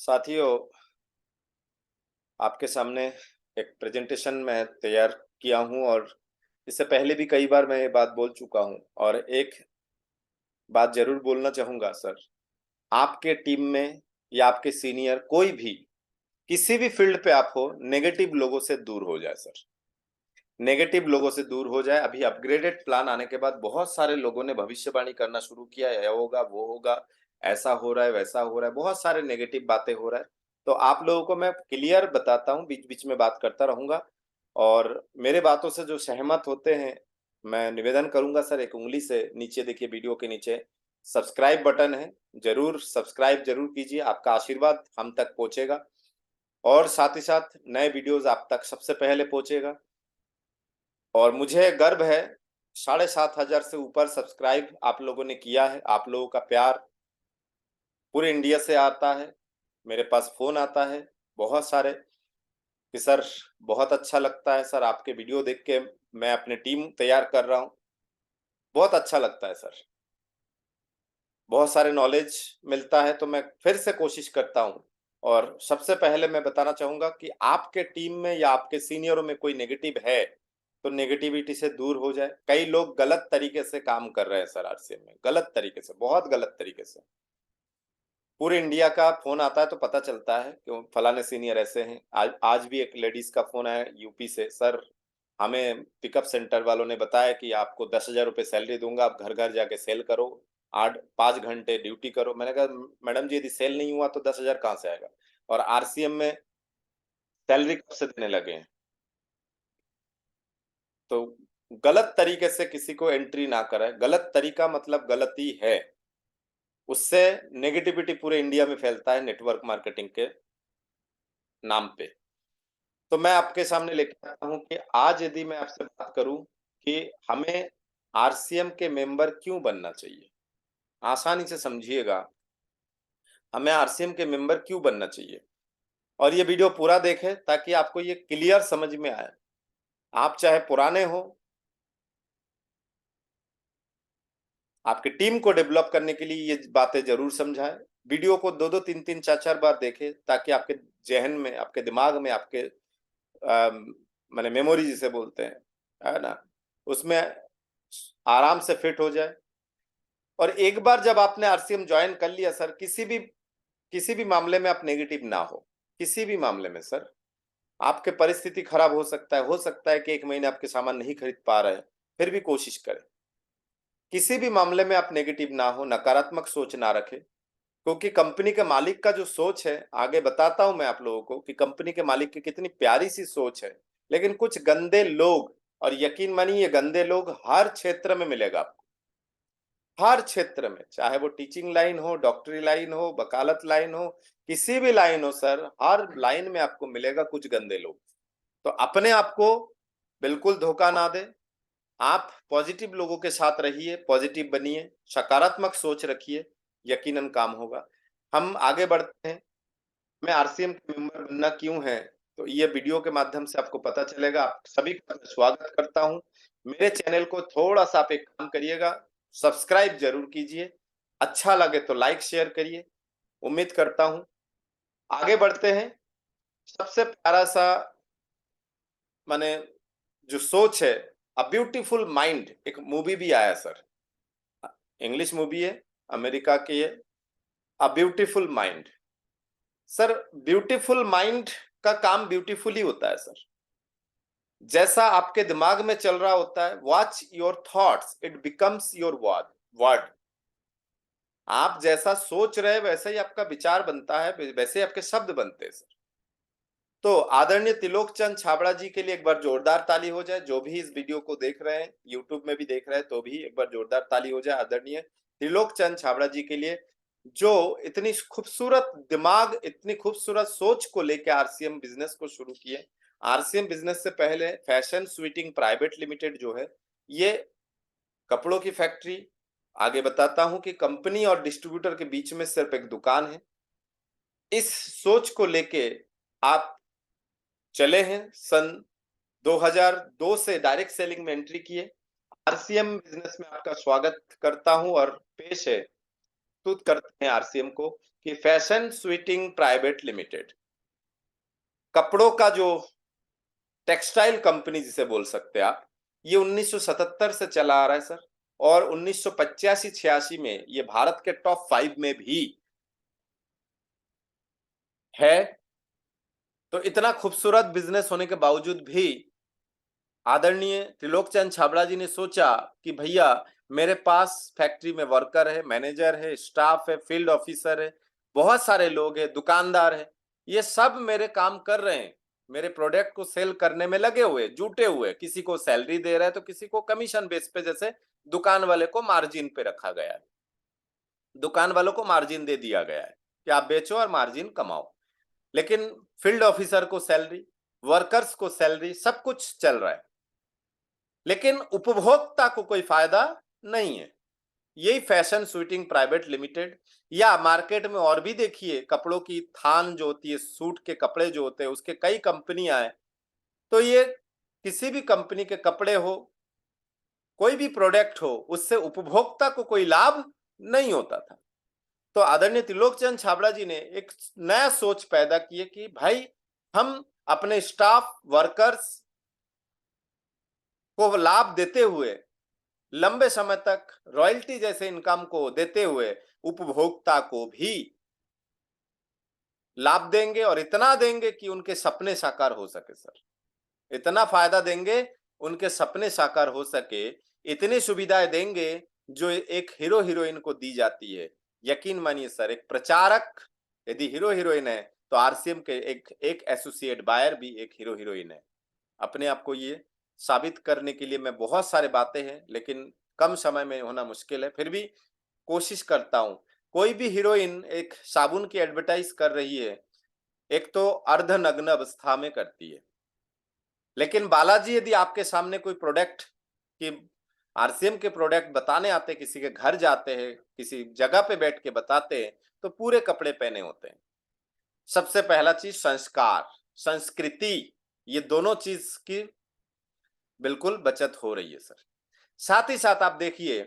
साथियों, आपके सामने एक प्रेजेंटेशन मैं तैयार किया हूँ और इससे पहले भी कई बार मैं ये बात बोल चुका हूँ और एक बात ज़रूर बोलना चाहूँगा सर। आपके टीम में या आपके सीनियर कोई भी, किसी भी फ़ील्ड पे आप हो, नेगेटिव लोगों से दूर हो जाए सर। नेगेटिव लोगों से दूर हो जाए। अभी अपग्रेडेड प्लान आने के बाद बहुत सारे लोगों ने भविष्यवाणी करना शुरू किया है, ये होगा, वो होगा, ऐसा हो रहा है, वैसा हो रहा है, बहुत सारे नेगेटिव बातें हो रहा है। तो आप लोगों को मैं क्लियर बताता हूँ, बीच-बीच में बात करता रहूँगा और मेरे बातों से जो सहमत होते हैं, मैं निवेदन करूँगा सर एक उँगली से नीचे देखिए वीडियो के नीचे सब्सक्राइब बटन है, ज़रूर सब्सक्राइब ज़रूर कीजिए, आपका आशीर्वाद हम तक पहुँचेगा और साथ ही साथ नए वीडियोज़ आप तक सबसे पहले पहुँचेगा। और मुझे गर्व है 7,500 से ऊपर सब्सक्राइब आप लोगों ने किया है। आप लोगों का प्यार पूरे इंडिया से आता है। मेरे पास फ़ोन आता है बहुत सारे कि सर बहुत अच्छा लगता है सर आपके वीडियो देख के मैं अपनी टीम तैयार कर रहा हूँ। बहुत अच्छा लगता है सर। बहुत सारे नॉलेज मिलता है तो मैं फिर से कोशिश करता हूँ और सबसे पहले मैं बताना चाहूँगा कि आपके टीम में या आपके सीनियरों में कोई नेगेटिव है, तो नेगेटिविटी से दूर हो जाए। कई लोग गलत तरीके से काम कर रहे हैं सर आरसीएम में, गलत तरीके से, बहुत गलत तरीके से। पूरे इंडिया का फ़ोन आता है तो पता चलता है कि फलाने सीनियर ऐसे हैं। आज आज भी एक लेडीज़ का फ़ोन आया यूपी से, सर हमें पिकअप सेंटर वालों ने बताया कि आपको 10,000 रुपए सैलरी दूँगा, आप घर-घर जाके सेल करो, 8 5 घंटे ड्यूटी करो। मैंने कहा मैडम जी यदि सेल नहीं हुआ तो 10,000 कहाँ से आएगा? और आरसीएम में सैलरी कब से देने लगे हैं? तो गलत तरीके से किसी को एंट्री ना कराएँ, गलत तरीका मतलब गलती है। उससे नेगेटिविटी पूरे इंडिया में फैलता है नेटवर्क मार्केटिंग के नाम पे। तो मैं आपके सामने लेके आता हूँ कि आज यदि मैं आपसे बात करूँ कि हमें आरसीएम के मेंबर क्यों बनना चाहिए? आसानी से समझिएगा, हमें आरसीएम के मेंबर क्यों बनना चाहिए? और ये वीडियो पूरा देखें ताकि आपको ये क्लियर समझ में आए। आप चाहे पुराने हो, आपकी टीम को डेवलप करने के लिए ये बातें ज़रूर समझाएँ। वीडियो को 2-2 3-3 4-4 बार देखें ताकि आपके ज़हन में, आपके दिमाग में, आपके माने मेमोरी जिसे बोलते हैं, है ना? उसमें आराम से फिट हो जाए और एक बार जब आपने आरसीएम जॉइन कर लिया सर, किसी भी मामले में आप नेगेटिव ना हो, किसी भी मामले में सर, आपकी परिस्थिति खराब हो सकता है कि 1 महीने आपके सामान नहीं खरीद पा रहे हैं, फिर भी कोशिश करें। किसी भी मामले में आप नेगेटिव ना हो, नकारात्मक सोच ना रखें, क्योंकि कंपनी के मालिक का जो सोच है, आगे बताता हूँ मैं आप लोगों को कि कंपनी के मालिक की कितनी प्यारी-सी सोच है। लेकिन कुछ गंदे लोग और यकीन मानिए ये गंदे लोग हर क्षेत्र में मिलेगा आपको। हर क्षेत्र में, चाहे वो टीचिंग लाइन हो, डॉक्टरी लाइन हो, वकालत लाइन हो, किसी भी लाइन हो सर, हर लाइन में आपको मिलेगा कुछ गंदे लोग। तो अपने आप को बिल्कुल धोखा ना दें। आप पॉजिटिव लोगों के साथ रहिए, पॉजिटिव बनिए, सकारात्मक सोच रखिए, यकीनन काम होगा। हम आगे बढ़ते हैं। मैं आरसीएम के मेंबर बनना क्यों है? तो ये वीडियो के माध्यम से आपको पता चलेगा। आप सभी का मैं स्वागत करता हूँ। मेरे चैनल को थोड़ा-सा आप एक काम करिएगा, सब्सक्राइब ज़रूर कीजिए। अच्छा लगे तो लाइक शेयर करिए। उम्मीद करता हूँ। आगे बढ़ते हैं। सबसे प्यारा-सा माने जो सोच है, अ ब्यूटीफुल माइंड एक मूवी भी आया सर। इंग्लिश मूवी है, अमेरिका की है, a beautiful mind. Sir beautiful mind का काम ब्यूटीफुल ही होता है सर। जैसा आपके दिमाग में चल रहा होता है, watch your thoughts, it becomes your word word. आप जैसा सोच रहे हैं वैसे ही आपका विचार बनता है, वैसे ही आपके शब्द बनते हैं सर। तो आदरणीय त्रिलोक चंद छाबड़ा जी के लिए एक बार जोरदार ताली हो जाए। जो भी इस वीडियो को देख रहे हैं, यूट्यूब में भी देख रहे हैं तो भी एक बार जोरदार ताली हो जाए आदरणीय त्रिलोक चंद छाबड़ा जी के लिए, जो इतनी खूबसूरत दिमाग, इतनी खूबसूरत सोच को लेके आरसीएम बिजनेस को शुरू किए। आरसीएम बिजनेस से पहले फैशन स्वीटिंग प्राइवेट लिमिटेड जो है, ये कपड़ों की फैक्ट्री, आगे बताता हूँ कि कंपनी और डिस्ट्रीब्यूटर के बीच में सिर्फ एक दुकान है। इस सोच को लेके आप चले हैं। सन 2002 से डायरेक्ट सेलिंग में एंट्री किए। आरसीएम बिजनेस में आपका स्वागत करता हूं और पेश है प्रस्तुत करते हैं आरसीएम को कि फैशन स्वीटिंग प्राइवेट लिमिटेड, कपड़ों का जो टेक्सटाइल कंपनी जिसे बोल सकते हैं आप, ये 1977 से चला आ रहा है सर। और 1985-86 में ये भारत के टॉप 5 में भी है। तो इतना खूबसूरत बिजनेस होने के बावजूद भी आदरणीय त्रिलोक चंद छाबड़ा जी ने सोचा कि भैया मेरे पास फैक्ट्री में वर्कर है, मैनेजर है, स्टाफ है, फील्ड ऑफिसर है, बहुत सारे लोग हैं, दुकानदार है, ये सब मेरे काम कर रहे हैं, मेरे प्रोडक्ट को सेल करने में लगे हुए, जुटे हुए, किसी को सैलरी दे रहा है तो किसी को कमीशन बेस पे, जैसे दुकान वाले को मार्जिन पे रखा गया है, दुकान वालों को मार्जिन दे दिया गया है कि आप बेचो और मार्जिन कमाओ। लेकिन फील्ड ऑफिसर को सैलरी, वर्कर्स को सैलरी, सब कुछ चल रहा है, लेकिन उपभोक्ता को कोई फायदा नहीं है। यही फैशन स्वीटिंग प्राइवेट लिमिटेड, या मार्केट में और भी देखिए, कपड़ों की थान जो होती है, सूट के कपड़े जो होते हैं, उसके कई कंपनियां हैं। तो ये किसी भी कंपनी के कपड़े हो, कोई भी प्रोडक्ट हो, उससे उपभोक्ता को कोई लाभ नहीं होता था। तो आदरणीय त्रिलोक चंद छाबड़ा जी ने एक नया सोच पैदा किए कि भाई हम अपने स्टाफ, वर्कर्स को लाभ देते हुए, लंबे समय तक रॉयल्टी जैसे इनकम को देते हुए, उपभोक्ता को भी लाभ देंगे, और इतना देंगे कि उनके सपने साकार हो सके सर। इतना फायदा देंगे, उनके सपने साकार हो सके, इतनी सुविधाएं देंगे जो एक हीरो हीरोइन को दी जाती है। यकीन मानिए सर, एक प्रचारक यदि हीरो हीरोइन है, तो आरसीएम के एक एक एसोसिएट बायर भी एक हीरो हीरोइन है। अपने आप को ये साबित करने के लिए मैं, बहुत सारे बातें हैं लेकिन कम समय में होना मुश्किल है, फिर भी कोशिश करता हूं। कोई भी हीरोइन एक साबुन की एडवर्टाइज कर रही है, एक तो अर्धनग्न अवस्था में करती है, लेकिन बालाजी यदि आपके सामने कोई प्रोडक्ट की, आरसीएम के प्रोडक्ट बताने आते, किसी के घर जाते हैं, किसी जगह पे बैठ के बताते हैं, तो पूरे कपड़े पहने होते हैं। सबसे पहला चीज संस्कार, संस्कृति, ये दोनों चीज की बिल्कुल बचत हो रही है सर। साथ ही साथ आप देखिए,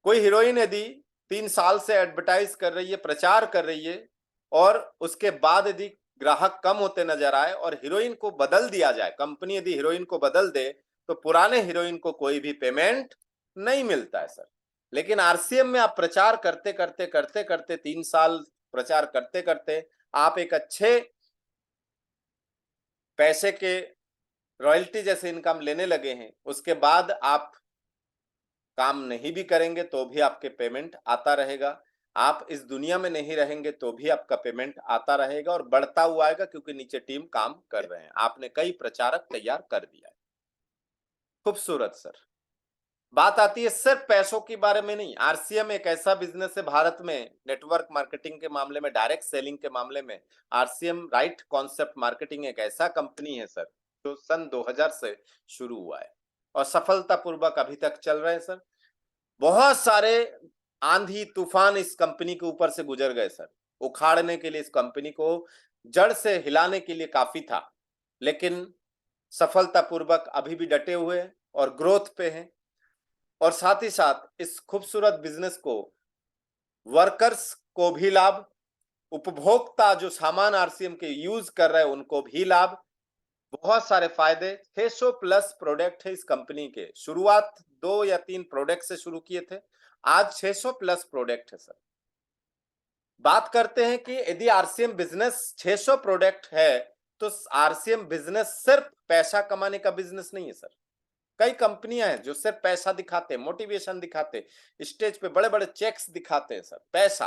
कोई हीरोइन यदि 3 साल से एडवर्टाइज कर रही है, प्रचार कर रही है, और उसके बाद यदि ग्राहक कम होते नजर आए और हीरोइन को बदल दिया जाए, कंपनी यदि हीरोइन को बदल दे, तो पुराने हीरोइन को कोई भी पेमेंट नहीं मिलता है सर। लेकिन आरसीएम में आप प्रचार करते करते करते करते 3 साल प्रचार करते करते आप एक अच्छे पैसे के रॉयल्टी जैसे इनकम लेने लगे हैं, उसके बाद आप काम नहीं भी करेंगे तो भी आपके पेमेंट आता रहेगा। आप इस दुनिया में नहीं रहेंगे तो भी आपका पेमेंट आता रहेगा, और बढ़ता हुआ आएगा, क्योंकि नीचे टीम काम कर रहे हैं, आपने कई प्रचारक तैयार कर दिया है। खूबसूरत सर। बात आती है सिर्फ पैसों के बारे में नहीं, आरसीएम एक ऐसा बिजनेस है भारत में, नेटवर्क मार्केटिंग के मामले में, डायरेक्ट सेलिंग के मामले में आरसीएम राइट कॉन्सेप्ट मार्केटिंग एक ऐसा कंपनी है सर, जो सन 2000 से शुरू हुआ है और सफलतापूर्वक अभी तक चल रहे हैं सर। बहुत सारे आंधी तूफान इस कंपनी के ऊपर से गुजर गए सर, उखाड़ने के लिए, इस कंपनी को जड़ से हिलाने के लिए काफी था, लेकिन सफलतापूर्वक अभी भी डटे हुए हैं और ग्रोथ पे हैं। और साथ ही साथ इस खूबसूरत बिजनेस को वर्कर्स को भी लाभ, उपभोक्ता जो सामान आरसीएम के यूज कर रहे हैं उनको भी लाभ, बहुत सारे फायदे। 600 प्लस प्रोडक्ट है इस कंपनी के, शुरुआत 2 या 3 प्रोडक्ट से शुरू किए थे, आज 600 प्लस प्रोडक्ट है सर। बात करते हैं कि यदि आरसीएम बिजनेस 600 प्रोडक्ट है, तो आरसीएम बिजनेस सिर्फ पैसा कमाने का बिजनेस नहीं है सर। कई कंपनियां हैं जो सिर्फ पैसा दिखाते, मोटिवेशन दिखाते, स्टेज पे बड़े बड़े चेक्स दिखाते हैं सर, पैसा।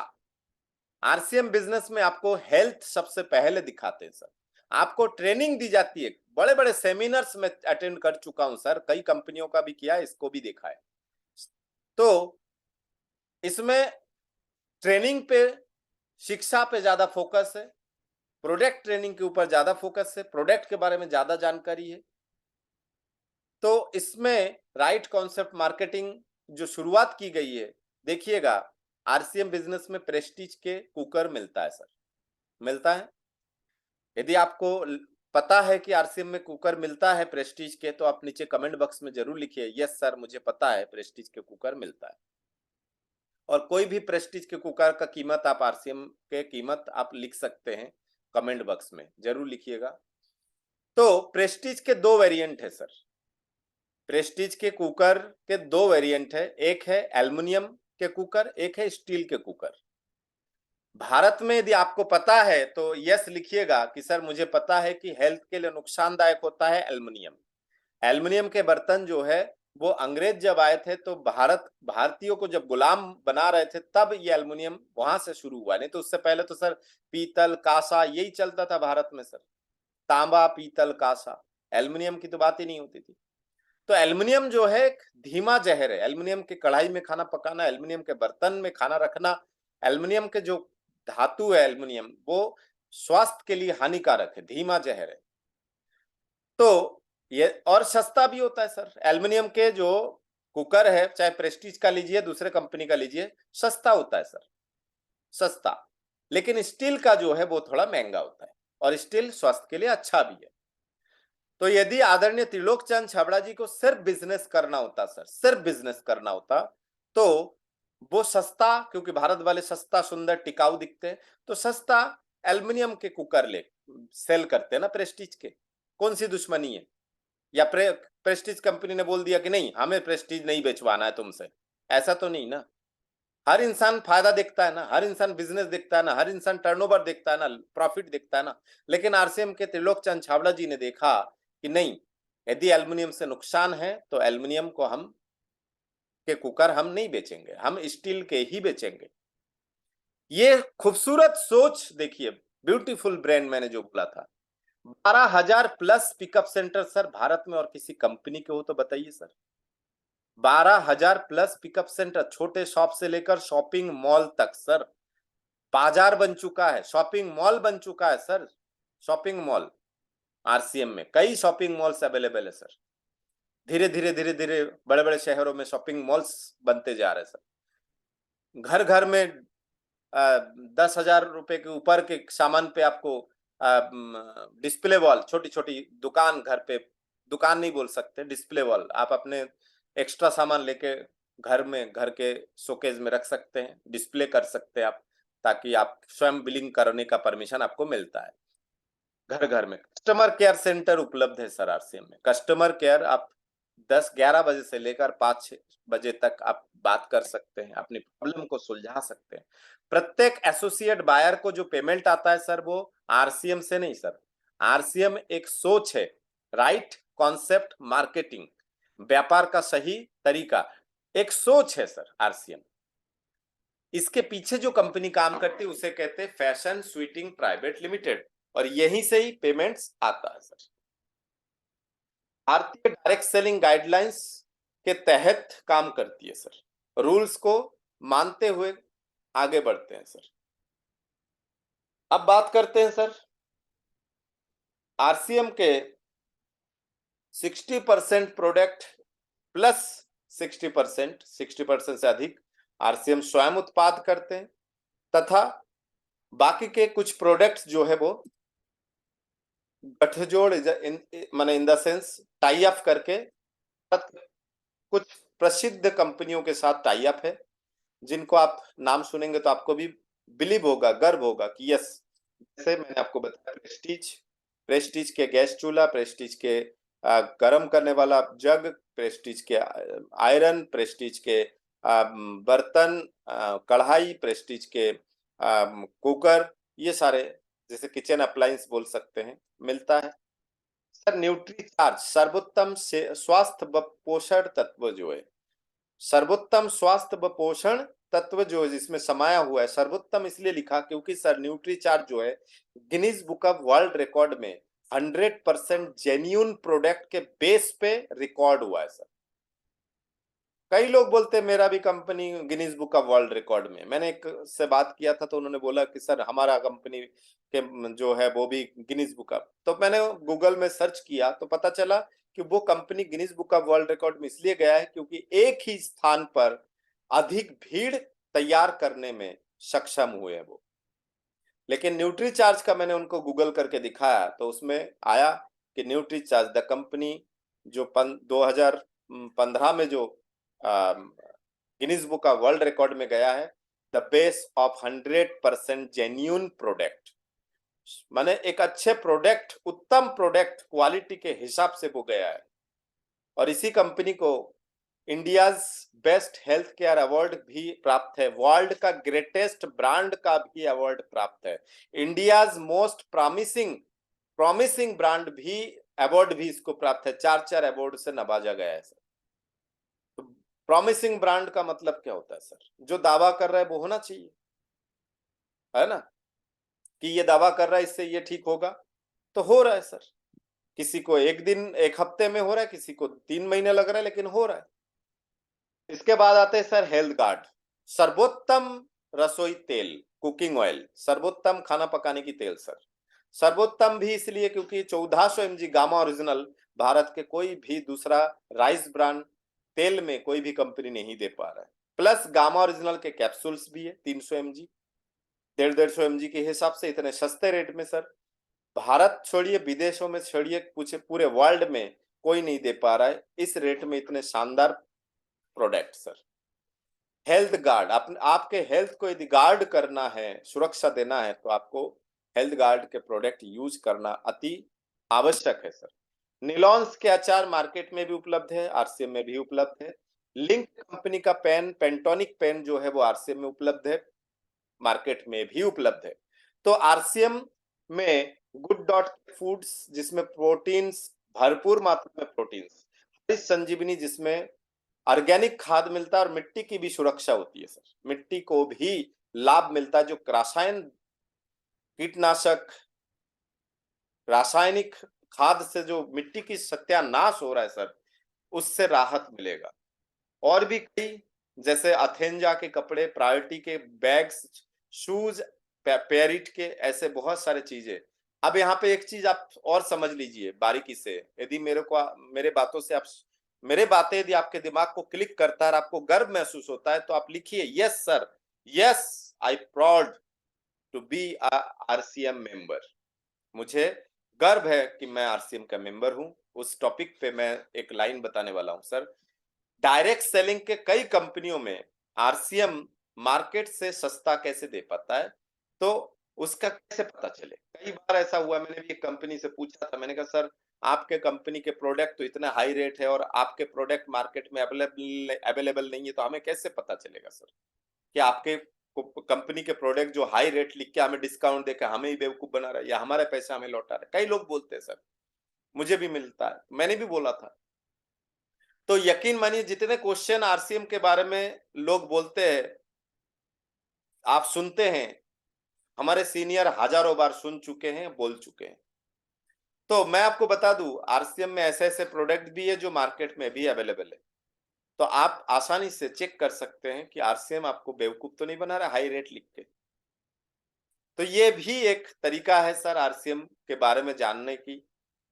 आरसीएम बिजनेस में आपको हेल्थ सबसे पहले दिखाते हैं सर, आपको ट्रेनिंग दी जाती है, बड़े बड़े सेमिनार्स में अटेंड कर चुका हूं सर, कई कंपनियों का भी किया है, इसको भी देखा है। तो इसमें ट्रेनिंग पे, शिक्षा पे ज्यादा फोकस है, प्रोडक्ट ट्रेनिंग के ऊपर ज्यादा फोकस है, प्रोडक्ट के बारे में ज्यादा जानकारी है। तो इसमें राइट कॉन्सेप्ट मार्केटिंग जो शुरुआत की गई है, देखिएगा आरसीएम बिजनेस में प्रेस्टीज के कुकर मिलता है सर, मिलता है। यदि आपको पता है कि आरसीएम में कुकर मिलता है प्रेस्टीज के, तो आप नीचे कमेंट बॉक्स में जरूर लिखिए, यस सर मुझे पता है प्रेस्टीज के कुकर मिलता है। और कोई भी प्रेस्टीज के कुकर का कीमत आप आरसीएम के कीमत आप लिख सकते हैं, कमेंट बॉक्स में जरूर लिखिएगा। तो प्रेस्टीज के दो वेरिएंट है सर, प्रेस्टीज के कुकर के दो वेरिएंट है, एक है एल्युमिनियम के कुकर, एक है स्टील के कुकर। भारत में यदि आपको पता है तो यस लिखिएगा कि सर मुझे पता है कि हेल्थ के लिए नुकसानदायक होता है एल्युमिनियम। एल्युमिनियम के बर्तन जो है वो अंग्रेज जब आए थे तो भारतीयों को जब गुलाम बना रहे थे तब ये एल्युमिनियम वहां से शुरू हुआ, नहीं तो उससे पहले तो सर पीतल कांसा यही चलता था भारत में सर, तांबा पीतल कांसा, एल्युमिनियम की तो बात ही नहीं होती थी। तो एल्युमिनियम जो है एक धीमा जहर है, एल्युमिनियम की कढ़ाई में खाना पकाना, एल्युमिनियम के बर्तन में खाना रखना, एल्युमिनियम के जो धातु है एल्युमिनियम वो स्वास्थ्य के लिए हानिकारक है, धीमा जहर है। तो ये और सस्ता भी होता है सर, एल्युमिनियम के जो कुकर है चाहे प्रेस्टीज का लीजिए दूसरे कंपनी का लीजिए सस्ता होता है सर, सस्ता। लेकिन स्टील का जो है वो थोड़ा महंगा होता है और स्टील स्वास्थ्य के लिए अच्छा भी है। तो यदि आदरणीय त्रिलोक चंद छाबड़ा जी को सिर्फ बिजनेस करना होता सर, सिर्फ बिजनेस करना होता तो वो सस्ता, क्योंकि भारत वाले सस्ता सुंदर टिकाऊ दिखते हैं तो सस्ता एल्युमिनियम के कुकर ले सेल करते हैं ना प्रेस्टीज के, कौन सी दुश्मनी है? या प्रेस्टीज कंपनी ने बोल दिया कि नहीं हमें प्रेस्टीज नहीं बेचवाना है तुमसे, ऐसा तो नहीं ना। हर इंसान फायदा देखता है ना, हर इंसान बिजनेस देखता है ना, हर इंसान टर्नओवर देखता है ना, प्रॉफिट देखता है ना। लेकिन आरसीएम के त्रिलोक चंद छाबड़ा जी ने देखा कि नहीं, यदि एल्युमिनियम से नुकसान है तो एल्युमिनियम को हम के कुकर हम नहीं बेचेंगे, हम स्टील के ही बेचेंगे। ये खूबसूरत सोच देखिए, ब्यूटीफुल ब्रांड मैंने जो बोला था। 12,000 plus pickup centre sir Bharat में और किसी कंपनी के हो तो बताइए सर। 12,000 प्लस पिकअप सेंटर, छोटे शॉप से लेकर शॉपिंग मॉल तक सर, बाजार बन चुका है, शॉपिंग मॉल बन चुका है सर। शॉपिंग मॉल आरसीएम में कई शॉपिंग मॉल्स अवेलेबल है सर। धीरे धीरे धीरे धीरे बड़े बड़े शहरों में शॉपिंग मॉल्स बनते जा रहे हैं सर। घर घर में 10,000 रुपए के ऊपर के सामान पे आपको डिस्प्ले वॉल, छोटी छोटी दुकान, घर पे दुकान नहीं बोल सकते, डिस्प्ले वॉल आप अपने एक्स्ट्रा सामान लेके घर में घर के शोकेज में रख सकते हैं, डिस्प्ले कर सकते हैं आप, ताकि आप स्वयं बिलिंग करने का परमिशन आपको मिलता है। घर घर में कस्टमर केयर सेंटर उपलब्ध है सर आरसीएम में। कस्टमर केयर आप 10-11 बजे से लेकर 5-6 बजे तक आप बात कर सकते हैं, अपनी प्रॉब्लम को सुलझा सकते हैं। प्रत्येक एसोसिएट बायर को जो पेमेंट आता है सर वो आरसीएम से नहीं सर, आरसीएम एक सोच है, राइट कॉन्सेप्ट मार्केटिंग, व्यापार का सही तरीका, एक सोच है सर आरसीएम। इसके पीछे जो कंपनी काम करती है उसे कहते हैं फैशन स्वीटिंग प्राइवेट लिमिटेड, और यहीं से ही पेमेंट्स आता है सर। भारतीय डायरेक्ट सेलिंग गाइडलाइंस के तहत काम करती है सर, रूल्स को मानते हुए आगे बढ़ते हैं सर। अब बात करते हैं सर आरसीएम के 60% प्रोडक्ट प्लस 60% से अधिक आरसीएम स्वयं उत्पाद करते हैं, तथा बाकी के कुछ प्रोडक्ट्स जो है वो गठजोड़ माने in the sense tie up करके कुछ प्रसिद्ध कंपनियों के साथ टाई अप है, जिनको आप नाम सुनेंगे तो आपको भी बिलीव होगा, गर्व होगा कि यस, जैसे मैंने आपको बताया प्रेस्टीज, प्रेस्टीज के गैस चूल्हा, प्रेस्टीज के गर्म करने वाला जग, प्रेस्टीज के आयरन, प्रेस्टीज के बर्तन, कढ़ाई, प्रेस्टीज के कुकर, ये सारे जैसे किचन अप्लायंस बोल सकते हैं मिलता है सर। न्यूट्री चार्ज सर्वोत्तम से स्वास्थ्य व पोषण तत्व जो है, सर्वोत्तम स्वास्थ्य व पोषण तत्व जो है जिसमें समाया हुआ है, सर्वोत्तम इसलिए लिखा क्योंकि सर न्यूट्री चार्ज जो है Guinness book of world record में 100% जेन्यून प्रोडक्ट के बेस पे रिकॉर्ड हुआ है सर। कई लोग बोलते हैं मेरा भी company Guinness book of world record में, मैंने एक से बात किया था तो उन्होंने बोला कि सर हमारा कंपनी के जो है वो भी गिनीज बुक ऑफ, तो मैंने गूगल में सर्च किया तो पता चला कि वो company Guinness book of world record में इसलिए गया है क्योंकि एक ही स्थान पर अधिक भीड़ तैयार करने में सक्षम हुए हैं वो। लेकिन न्यूट्री चार्ज का मैंने उनको गूगल करके दिखाया तो उसमें आया कि न्यूट्री चार्ज द कंपनी जो 2015 में जो गिनीज बुक का वर्ल्ड रिकॉर्ड में गया है, the base of 100% genuine product. माने एक अच्छे प्रोडक्ट, उत्तम प्रोडक्ट क्वालिटी के हिसाब से वो गया है। और इसी कंपनी को India's best health care award भी प्राप्त है, वर्ल्ड का ग्रेटेस्ट ब्रांड का भी अवार्ड प्राप्त है, इंडियाज मोस्ट प्रॉमिसिंग ब्रांड भी अवार्ड भी इसको प्राप्त है। 4 अवार्ड से नवाजा गया है सर। तो प्रॉमिसिंग ब्रांड का मतलब क्या होता है सर? जो दावा कर रहा है वो होना चाहिए, है ना, कि ये दावा कर रहा है इससे ये ठीक होगा, तो हो रहा है सर। किसी को एक दिन, एक हफ्ते में हो रहा है, किसी को 3 महीने लग रहा है, लेकिन हो रहा है। इसके बाद आते हैं सर हेल्थ गार्ड, सर्वोत्तम रसोई तेल, कुकिंग ऑयल, सर्वोत्तम खाना पकाने की तेल सर। सर्वोत्तम भी इसलिए क्योंकि 1400 mg गामा ओरिजिनल भारत के कोई भी दूसरा राइस ब्रांड तेल में कोई भी कंपनी नहीं दे पा रहा है। प्लस गामा ओरिजिनल के कैप्सूल्स भी है 300 mg, 150 mg के हिसाब से इतने सस्ते रेट में सर। भारत छोड़िए, विदेशों में छोड़िए, कुछ पूरे वर्ल्ड में कोई नहीं दे पा रहा है इस रेट में इतने शानदार प्रोडक्ट सर। हेल्थ गार्ड, आपके हेल्थ को यदि गार्ड करना है, सुरक्षा देना है, तो आपको हेल्थ गार्ड के प्रोडक्ट यूज करना अति आवश्यक है सर। निलॉन्स के अचार मार्केट में भी उपलब्ध है, आरसीएम में भी उपलब्ध है। लिंक कंपनी का पेन, पेंटोनिक पेन जो है वो आरसीएम में उपलब्ध है, मार्केट में भी उपलब्ध है। तो आरसीएम में गुड डॉट फूड्स, जिसमें प्रोटीन्स, भरपूर मात्रा में प्रोटीन्स, हरीश संजीवनी जिसमें ऑर्गेनिक खाद मिलता है और मिट्टी की भी सुरक्षा होती है सर, मिट्टी को भी लाभ मिलता है। जो रासायन, कीटनाशक, रासायनिक खाद से जो मिट्टी की सत्यानाश हो रहा है सर, उससे राहत मिलेगा। और भी कई, जैसे अथेंजा के कपड़े, प्रायोरिटी के बैग्स, शूज, पेरिट के, ऐसे बहुत सारे चीजें। अब यहाँ पे एक चीज आप और समझ लीजिए बारीकी से, यदि मेरे बातों से आप, मेरे बातें यदि आपके दिमाग को क्लिक करता है और आपको गर्व महसूस होता है, तो आप लिखिए yes sir, yes I proud to be RCM member. मुझे गर्व है कि मैं आरसीएम का मेंबर हूं। उस टॉपिक पे मैं एक लाइन बताने वाला हूं सर। डायरेक्ट सेलिंग के कई कंपनियों में आरसीएम मार्केट से सस्ता कैसे दे पाता है, तो उसका कैसे पता चले? कई बार ऐसा हुआ, मैंने भी एक कंपनी से पूछा था, मैंने कहा सर आपके कंपनी के प्रोडक्ट तो इतना हाई रेट है और आपके प्रोडक्ट मार्केट में अवेलेबल नहीं है, तो हमें कैसे पता चलेगा सर कि आपके कंपनी के प्रोडक्ट जो हाई रेट लिख के हमें डिस्काउंट देकर हमें ही बेवकूफ बना रहा है या हमारे पैसे हमें लौटा रहा है? कई लोग बोलते हैं सर, मुझे भी मिलता है, मैंने भी बोला था। तो यकीन मानिए जितने क्वेश्चन आरसीएम के बारे में लोग बोलते हैं, आप सुनते हैं, हमारे सीनियर हजारों बार सुन चुके हैं, बोल चुके हैं। तो मैं आपको बता दूं, आरसीएम में ऐसे ऐसे प्रोडक्ट भी है जो मार्केट में भी अवेलेबल है। तो आप आसानी से चेक कर सकते हैं कि आरसीएम आपको बेवकूफ तो नहीं बना रहा हाई रेट लिख के। तो ये भी एक तरीका है सर आरसीएम के बारे में जानने की।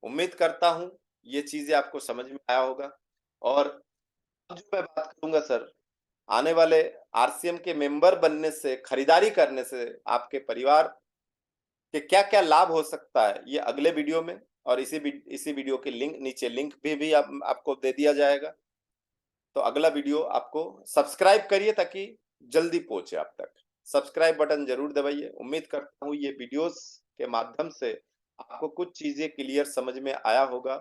उम्मीद करता हूं ये चीजें आपको समझ में आया होगा। और अब जो मैं बात करूंगा सर, आने वाले आरसीएम के मेंबर बनने से, खरीदारी करने से आपके परिवार के क्या क्या लाभ हो सकता है, ये अगले वीडियो में, और इसी वीडियो के लिंक नीचे लिंक भी आपको दे दिया जाएगा। तो अगला वीडियो आपको, सब्सक्राइब करिए ताकि जल्दी पहुंचे आप तक। सब्सक्राइब बटन जरूर दबाइए। उम्मीद करता हूँ ये वीडियोस के माध्यम से आपको कुछ चीजें क्लियर समझ में आया होगा।